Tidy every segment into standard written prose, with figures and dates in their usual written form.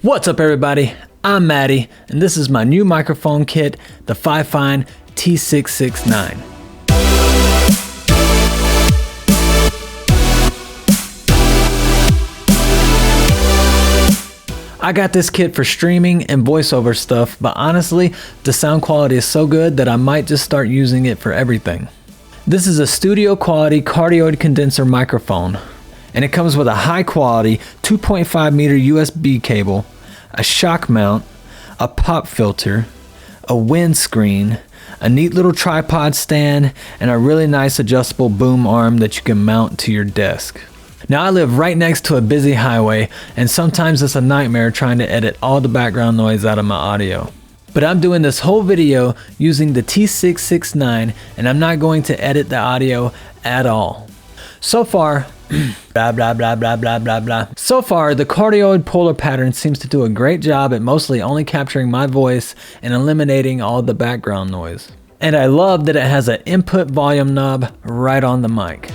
What's up everybody, I'm Maddie, and this is my new microphone kit, the FiFine T669. I got this kit for streaming and voiceover stuff, but honestly, the sound quality is so good that I might just start using it for everything. This is a studio quality cardioid condenser microphone, and it comes with a high quality 2.5 meter USB cable, a shock mount, a pop filter, a windscreen, a neat little tripod stand, and a really nice adjustable boom arm that you can mount to your desk. Now I live right next to a busy highway, and sometimes it's a nightmare trying to edit all the background noise out of my audio. But I'm doing this whole video using the T669, and I'm not going to edit the audio at all. So far, blah blah blah blah blah blah blah. So far, the cardioid polar pattern seems to do a great job at mostly only capturing my voice and eliminating all the background noise. And I love that it has an input volume knob right on the mic.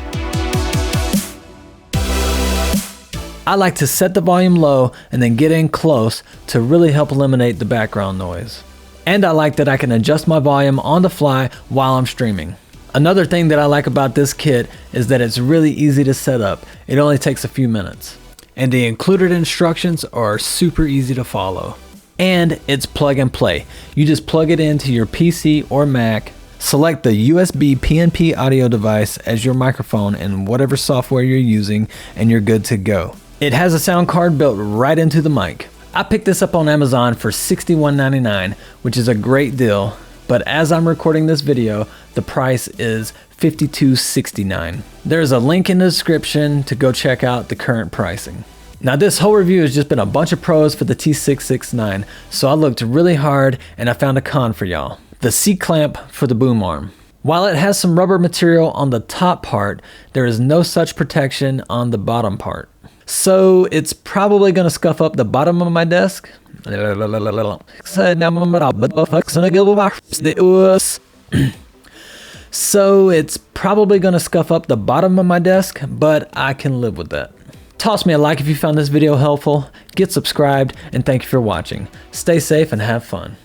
I like to set the volume low and then get in close to really help eliminate the background noise. And I like that I can adjust my volume on the fly while I'm streaming. Another thing that I like about this kit is that it's really easy to set up. It only takes a few minutes. And the included instructions are super easy to follow. And it's plug and play. You just plug it into your PC or Mac, select the USB PNP audio device as your microphone in whatever software you're using, and you're good to go. It has a sound card built right into the mic. I picked this up on Amazon for $61.99, which is a great deal, but as I'm recording this video, the price is $52.69. There's a link in the description to go check out the current pricing. Now this whole review has just been a bunch of pros for the T669, so I looked really hard and I found a con for y'all. The C-clamp for the boom arm. While it has some rubber material on the top part, there is no such protection on the bottom part. So it's probably going to scuff up the bottom of my desk. So it's probably going to scuff up the bottom of my desk, but I can live with that. Toss me a like if you found this video helpful, get subscribed, and thank you for watching. Stay safe and have fun.